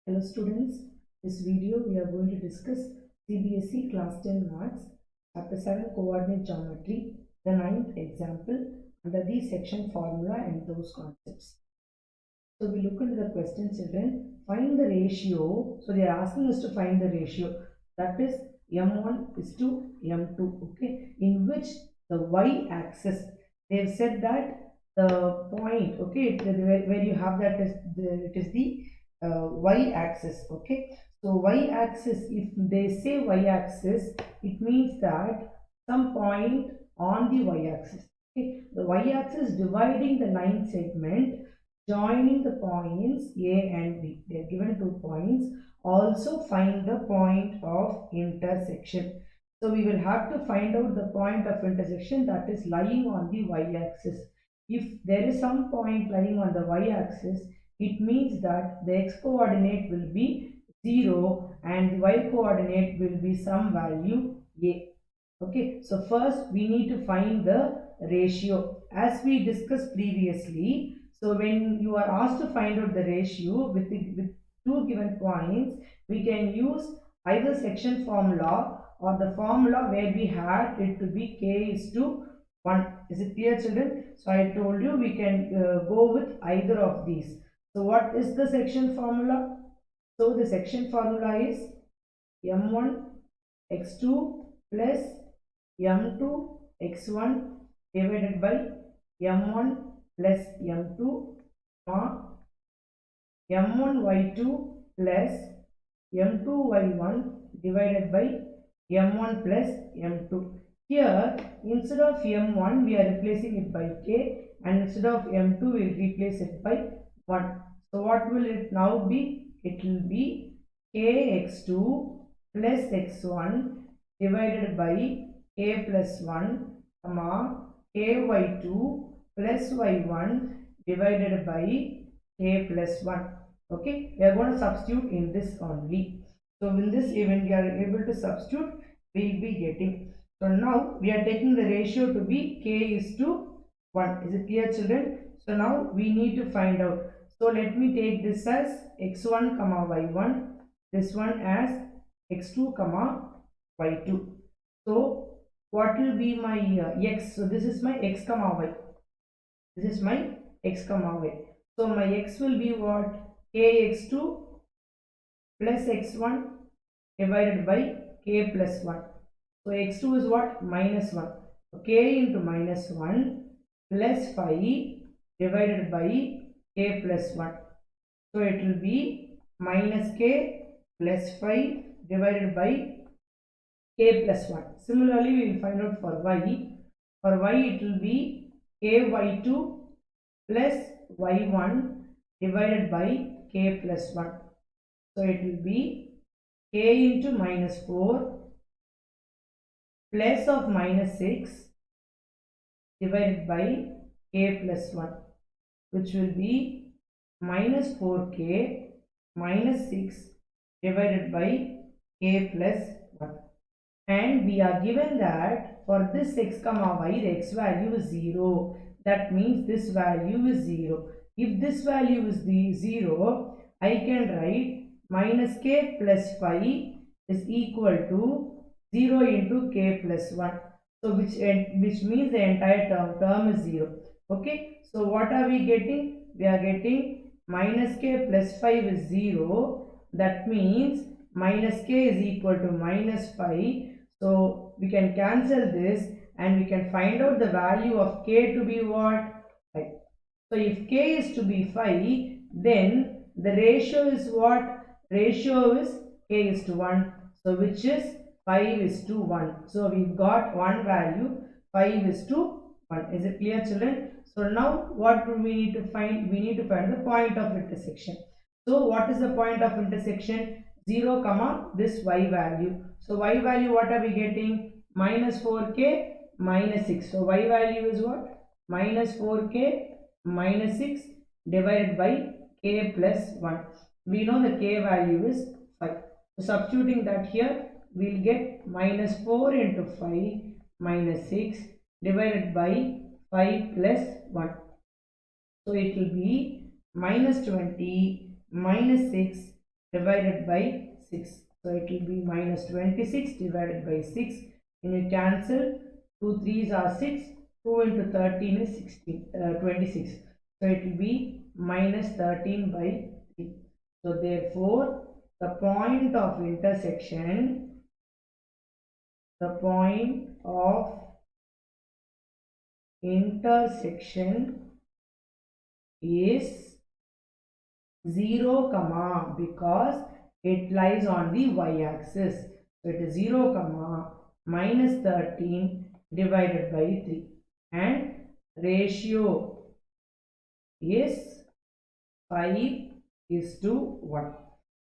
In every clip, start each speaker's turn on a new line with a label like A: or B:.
A: Hello students, this video we are going to discuss CBSE class 10 maths chapter 7 coordinate geometry, the ninth example under the section formula and those concepts. So we look into the question, children. Find the ratio. So they are asking us to find the ratio, that is m1 is to m2, okay, in which the y-axis, they have said that the point, okay, where you have that is it is the y-axis, okay. So y-axis, if they say y-axis, it means that some point on the y-axis, okay. The y-axis dividing the line segment joining the points A and B. They are given 2 points. Also find the point of intersection. So we will have to find out the point of intersection that is lying on the y-axis. If there is some point lying on the y-axis, it means that the x-coordinate will be 0 and the y-coordinate will be some value A. Okay, so first we need to find the ratio. As we discussed previously, so when you are asked to find out the ratio with two given points, we can use either section formula or the formula where we had it to be k is to 1. Is it clear, children? So I told you we can go with either of these. So what is the section formula? So the section formula is m1 x2 plus m2 x1 divided by m1 plus m2 m1 y2 plus m2 y1 divided by m1 plus m2. Here instead of m1 we are replacing it by k, and instead of m2 we will replace it by 1. So what will it now be? It will be kx2 plus x1 divided by k plus 1 ky2 plus y1 divided by k plus 1. Okay, we are going to substitute in this only. So in this, when we are able to substitute, we will be getting. So now we are taking the ratio to be k is to 1. Is it clear, children? So now we need to find out. So let me take this as x1 comma y1, this one as x2 comma y2. So what will be my x? So this is my x comma y. This is my x comma y. So my x will be what? Kx2 plus x1 divided by k plus 1. So x2 is what? Minus 1. So k into minus 1 plus 5 divided by k plus 1. So it will be minus k plus 5 divided by k plus 1. Similarly, we will find out for y. For y it will be ky2 plus y1 divided by k plus 1. So it will be k into minus 4 plus of minus 6 divided by k plus 1, which will be minus 4k minus 6 divided by k plus 1. And we are given that for this x comma y, the x value is 0. That means this value is 0. If this value is the 0, I can write minus k plus 5 is equal to 0 into k plus 1. So which means the entire term is 0. Okay. So what are we getting? We are getting minus k plus 5 is 0. That means minus k is equal to minus 5. So we can cancel this and we can find out the value of k to be what? 5. So if k is to be 5, then the ratio is what? Ratio is k is to 1. So which is 5 is to 1. So we've got one value, 5 is to 1. Is it clear, children? So now what do we need to find? We need to find the point of intersection. So what is the point of intersection? 0 comma this y value. So y value what are we getting? Minus 4k minus 6. So y value is what? Minus 4k minus 6 divided by k plus 1. We know the k value is 5. So substituting that here, we will get minus 4 into 5 minus 6 divided by 5 plus 1. So it will be minus 20 minus 6 divided by 6. So it will be minus 26 divided by 6. When you cancel, 2 3s are 6. 2 into 13 is 26. So it will be minus 13 by 3. So therefore, the point of intersection is 0 comma, because it lies on the y-axis. So it is 0 comma minus 13 divided by 3, and ratio is 5:1.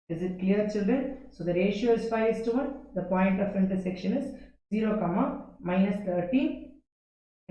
A: Is it clear, children? So the ratio is 5:1. The point of intersection is 0 comma minus 13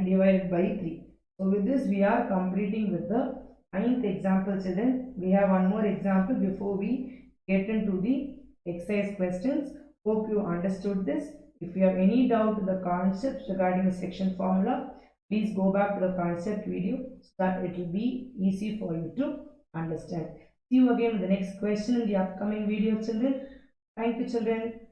A: divided by 3. So with this we are completing with the 9th example, children. We have one more example before we get into the exercise questions. Hope you understood this. If you have any doubt to the concepts regarding the section formula, please go back to the concept video so that it will be easy for you to understand. See you again in the next question in the upcoming video, children. Thank you, children.